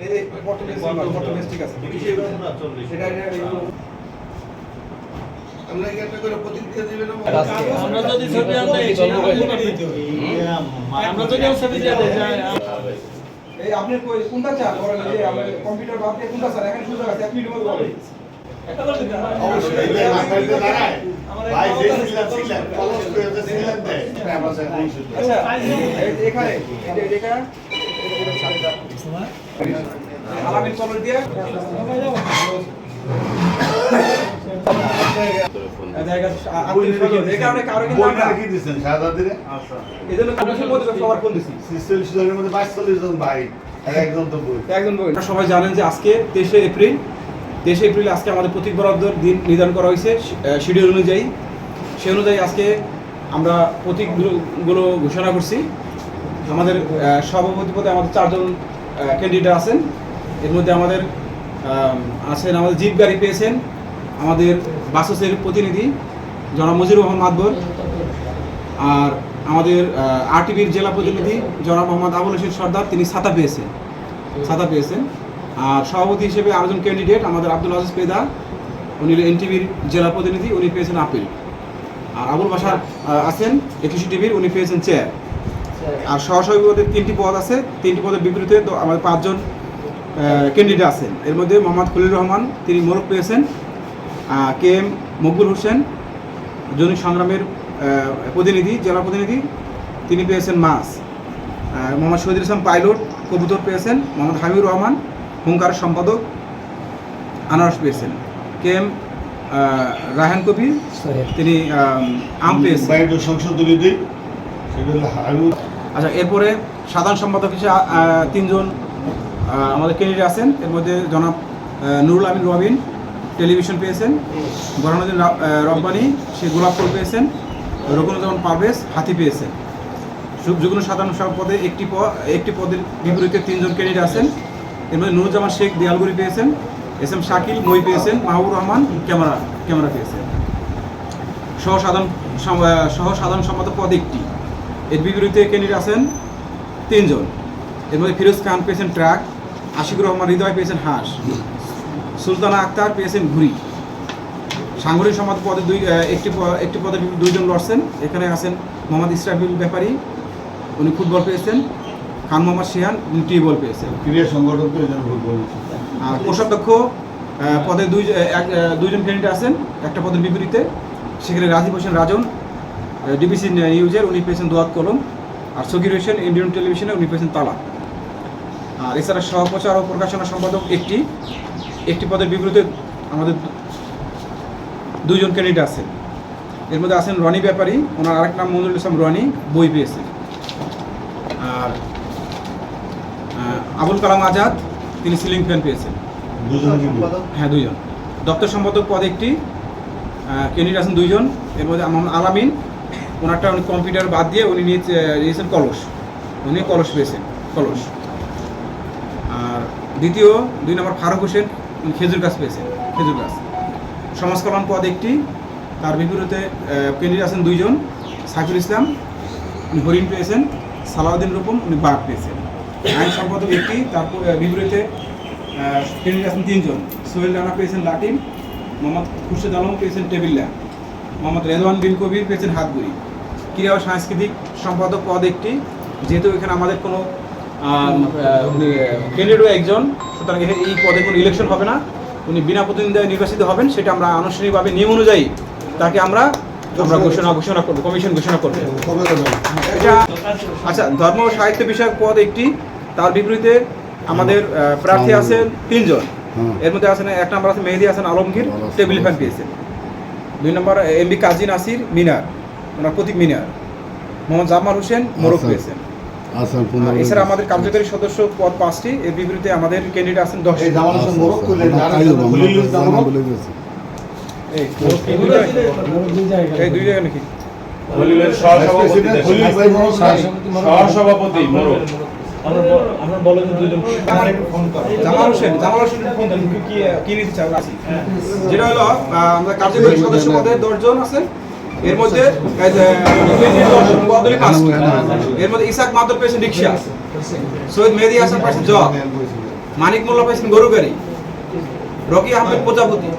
এই পর্তুগিজ ঠিক আছে সেটা আমরা কি একটা করে প্রতিক্রিয়া দিবেন আমরা যদি ছবি আনতে আমরা যদি ছবি দিয়ে দেই এই আপনি কোনটা চান বলেন যে আমরা কম্পিউটার বাদ দিয়ে কোনটা স্যার এখানে সুযোগ আছে আপনি নিবল বলেন অবশ্যই এই মাথাতে দাঁড়ায় ভাই সিলেন কলস করে সিলেন দেয় আমরা স্যার আচ্ছা এখানে এটা আলামিন কলর দিয়ে সবাই জানেন যে আজকে 23 এপ্রিল আজকে আমাদের প্রতীক বরাদ্দর দিন নির্ধারণ করা হয়েছে শিডিউল অনুযায়ী। সেই অনুযায়ী আজকে আমরা প্রতীকগুলো ঘোষণা করছি। আমাদের সভাপতি পদে আমাদের 4 জন ক্যান্ডিডেট আছেন। এর মধ্যে আমাদের আছেন আমাদের জিপ গাড়ি পেয়েছেন আমাদের বাসসের প্রতিনিধি জনাব মজিবুর রহমান মাদবর, আর আমাদের আরটিভির জেলা প্রতিনিধি জনাব মোহাম্মদ আবুল রশিদ সর্দার, তিনি ছাতা পেয়েছেন। আর সভাপতি হিসেবে আরেকজন ক্যান্ডিডেট আমাদের আব্দুল আজিজ পেদা, উনি এনটিভির জেলা প্রতিনিধি, উনি পেয়েছেন আপিল। আর আবুল বাশার আছেন একুশে টিভির, উনি পেয়েছেন চেয়ার। আর সহসভাপতির 3টি পদ আছে, 3টি পদের বিপরীতে তো আমাদের 5 জন ক্যান্ডিডেট আছেন। এর মধ্যে মোহাম্মদ খলিল রহমান, তিনি মোরগ পেয়েছেন। কে এম মকবুল হোসেন, জৈনিক সংগ্রামের প্রতিনিধি, জেলা প্রতিনিধি, তিনি পেয়েছেন মাছ। মোহাম্মদ শহীদুল ইসলাম পাইলট কবুতর পেয়েছেন। মোহাম্মদ হাবিবুর রহমান হুঙ্কার সম্পাদক আনারস পেয়েছেন। কে এম রায়হান কবির, তিনি আম পেয়েছেন। আচ্ছা, এরপরে সাধারণ সম্পাদক হিসেবে 3 জন আমাদের ক্যান্ডিডেট আছেন। এর মধ্যে জনাব নুরুল আমিন রবিন টেলিভিশন পেয়েছেন। বরহানুদ্দিন রব্বানি, সে গোলাপ ফুল পেয়েছেন। রকুনুজ্জামান পারভেজ হাতি পেয়েছেন। যুগ্ম সাধারণ পদে একটি পদের বিপরীতে 3 জন ক্যান্ডিডেট আছেন। এর মধ্যে নুরুজ্জামান শেখ দিয়ালগুড়ি পেয়েছেন। এস এম শাকিল মই পেয়েছেন। মাহবুব রহমান ক্যামেরা পেয়েছেন। সহ সাধারণ সম্পাদক পদ একটি। এর বিপরীতে ক্যান্ডিডেট আছেন 3 জন। এর মধ্যে ফিরোজ খান পেয়েছেন ট্রাক, আশিকুর রহমান হৃদয় পেয়েছেন হাঁস, সুলতানা আক্তার পেয়েছেন ঘুড়ি। সাংগঠনিক সম্পাদক পদে একটি পদে 2 জন লড়ছেন। এখানে আছেন মোহাম্মদ ইসরাফিল ব্যাপারী, উনি ফুটবল পেয়েছেন। খান মোহাম্মদ শিহান, উনি টিউবল পেয়েছেন। ক্রীড়া সংগঠন আর কোষাধ্যক্ষ পদে 2 জন ক্যান্ডিডেট আছেন একটা পদের বিপরীতে। সেখানে রাজীব হোসেন রাজন ডিবিসি নিউজের, উনি পেয়েছেন দোয়াত কলম। আর সগির হোসেন ইন্ডিয়ান টেলিভিশনে, উনি পেয়েছেন তালা। আর এছাড়া সহপ্রচার ও প্রকাশনা সম্পাদক একটি পদের বিপরীতে আমাদের 2 জন ক্যান্ডিডেট আছেন। এর মধ্যে আছেন রনি ব্যাপারী, ওনার আরেক নাম মঞ্জুরুল ইসলাম রনি, বই পেয়েছেন। আর আবুল কালাম আজাদ, তিনি সিলিং ফ্যান পেয়েছেন। হ্যাঁ, 2 জন। দপ্তর সম্পাদক পদে একটি ক্যান্ডিডেট আছেন 2 জন। এর মধ্যে মোহাম্মদ আলামিন, ওনারটা উনি কম্পিউটার বাদ দিয়ে উনি নিয়েছেন কলস, উনি কলস পেয়েছেন, কলস। আর দ্বিতীয় 2 নম্বর ফারুক হোসেন, উনি খেজুর গাছ পেয়েছেন, খেজুর গাছ। সমাজ কল্যাণ পদ একটি, তার বিপরীতে ক্যান্ডিডেট আছেন 2 জন। সাইফুল ইসলাম, উনি হরিণ পেয়েছেন। সালাউদ্দিন রূপম, উনি বাঘ পেয়েছেন। আইন সম্পাদক একটি, তার বিপরীতে ক্যান্ডিডেট আছেন 3 জন। সোহেল রানা পেয়েছেন লাটিম, মোহাম্মদ খুরশেদ আলম পেয়েছেন টেবিল ল্যাম্প, মোহাম্মদ রেদওয়ান বিন কবির পেয়েছেন হাতগুড়ি। ক্রীড়া ও সাংস্কৃতিক সম্পাদক পদ একটি, যেহেতু এখানে আমাদের কোনো ক্যান্ডিডেটও একজন, সুতরাং এই পদে কোনো ইলেকশন হবে না, উনি বিনা প্রতিদ্বন্দ্বিতায় নির্বাচিত হবেন। সেটা আমরা আনুষ্ঠানিকভাবে নিয়ম অনুযায়ী তাকে আমরা ঘোষণা করবো, কমিশন ঘোষণা করবে এটা। আচ্ছা, ধর্ম ও সাহিত্য বিষয়ক পদ একটি, তার বিপরীতে আমাদের প্রার্থী আছেন 3 জন। এর মধ্যে আছেন 1 নম্বর আছে মেহেদি হাসান আলমগীর, টেবিল ফ্যান পেয়েছেন। 2 নম্বর এমবি কাজী নাসির মিনার, ওনার প্রতীক মিনার। মোহাম্মদ জামাল হোসেন মোরগ পেয়েছেন। এছাড়া আমাদের কার্যকারী সদস্য পদ 5টি, এর বিপরীতে আমাদের ক্যান্ডিডেট আছেন 10। এই 2 জায়গা নাকি সহসভাপতি মোরগ। আমরা বলেন 2 জন। জামাল হোসেন ফোন কি নিতে চাও রাশি, যেটা হলো আমরা কার্যকারী সদস্য পদে 10 জন আছেন। এর মধ্যে এর মধ্যে ইসাক মাদর পেয়েছেন রিক্সা, সৈয়দ মেহেদি হাসান পেয়েছেন জব, মানিক মোল্লা পেয়েছেন গরু গাড়ি, রকি আহমেদ প্রজাপতি,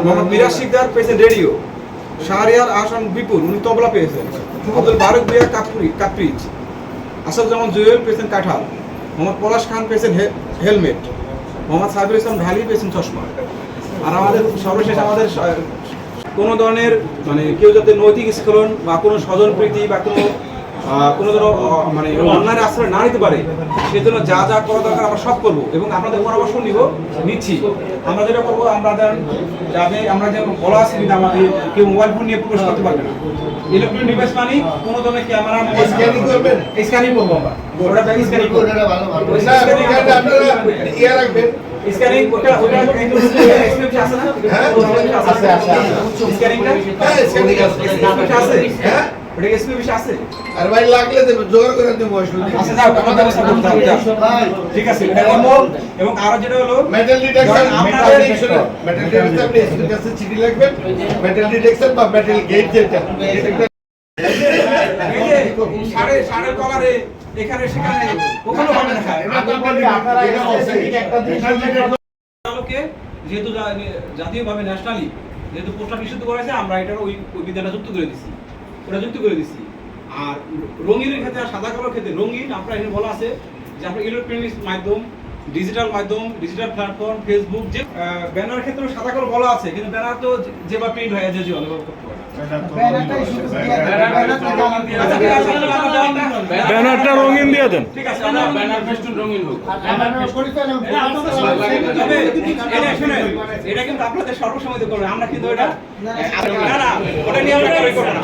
মোহাম্মদ মিরাজ শিকদার পেয়েছেন রেডিও, শাহরিয়ার আহসান বিপুল উনি তবলা পেয়েছেন, আব্দুল বারুক বিয়া কাপ্রিজ, আসাদুজ্জামান জুয়েল পেয়েছেন কাঁঠাল, মোহাম্মদ পলাশ খান পেয়েছেন হেলমেট, মোহাম্মদ সাবির ইসলাম ঢালি পেয়েছেন চশমা। আর আমাদের সর্বশেষ আমাদের কোনো ধরনের মানে কেউ যাতে নৈতিক স্খলন বা কোনো স্বজনপ্রীতি বা কোনো ধরনের মানে অন্যায়ের আশ্রয় না নিতে পারে, সেজন্য যা যা করা দরকার আমরা সব করবো এবং আপনাদের পরামর্শ নিচ্ছি। আমরা যেটা করবো, যাতে আমরা যে বলা আছে কিন্তু আমাদের কেউ মোবাইল ফোন নিয়ে প্রবেশ করতে পারবে না। ইলেকট্রনিক ডিভাইস মানে কোনো ধরনের ক্যামেরা স্ক্যানিং করবেন, স্ক্যানিং করবো আমরা, ওটা ব্যাগ স্ক্যানিং করবো, ইয়ে রাখবেন। স্ক্যানিং ওটা এক্সপেরিয়েন্স আছে না? হ্যাঁ আছে স্ক্যানিংটা হ্যাঁ স্ক্যানিং আছে হ্যাঁ ওটা এক্সপেরিয়েন্স আছে। আর ভাই লাগলে দেব জোগাড় করে দেব অসুবিধা আচ্ছা যাও তোমার ব্যবস্থা করতে হবে যাও। ঠিক আছে এবং আরো যেটা হলো মেটাল ডিটেকশন আপনাদের মেটাল ডিটেকশন আপনি এসপির কাছে চিঠি লিখবেন, মেটাল ডিটেকশন বা মেটাল গেট যেটা ডিটেক্টর সাড়ে কলারে এখানে সেখানে ওখানে হবে না। আপনারা একটা দিন আলোকে যেহেতু জাতীয়ভাবে ন্যাশনালি যেহেতু পোস্টার নিষিদ্ধ করা হয়েছে, আমরা এটার ওই বিধানটা যুক্ত করে দিচ্ছি, ওটা যুক্ত করে দিচ্ছি। আর রঙিনের ক্ষেত্রে আর সাদা কালোর ক্ষেত্রে রঙিন আপনার এখানে বলা আছে যে আপনার ইলেকট্রনিক্স মাধ্যম, ডিজিটাল মাধ্যম, ডিজিটাল প্ল্যাটফর্ম, ফেসবুক, যে ব্যানার ক্ষেত্রে সাদা কালো বলা আছে, কিন্তু ব্যানার তো যেভাবে প্রিন্ট হয়ে যে অনুভব করতে পারে। ব্যানারটা রঙিন দিয়ে দেন। ঠিক আছে, আমরা ব্যানার ফেস্টুন রঙিন হোক। তবে এটা শুনেন, এটা কিন্তু আপনাদের সর্বসময় করবে, আমরা কিন্তু এটা না না ওটা নিয়ে আমরা কারি করব না,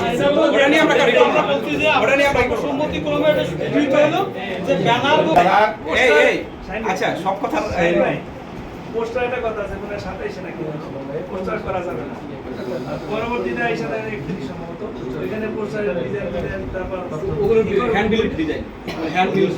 ওটা নিয়ে আমরা কারি করব না, ওটা নিয়ে আমরা সম্মতি ক্রমে এটা ঠিক হলো যে ব্যানার এই আচ্ছা সব কথা পোস্টার একটা কথা আছে, মানে 27 নাকি পোস্টার করা যাবে না। পরবর্তীতে আইসা দেয় 31 সম্ভবত, এখানে পোস্টারের ডিজাইন তারপর ওগুলো hand build design, hand build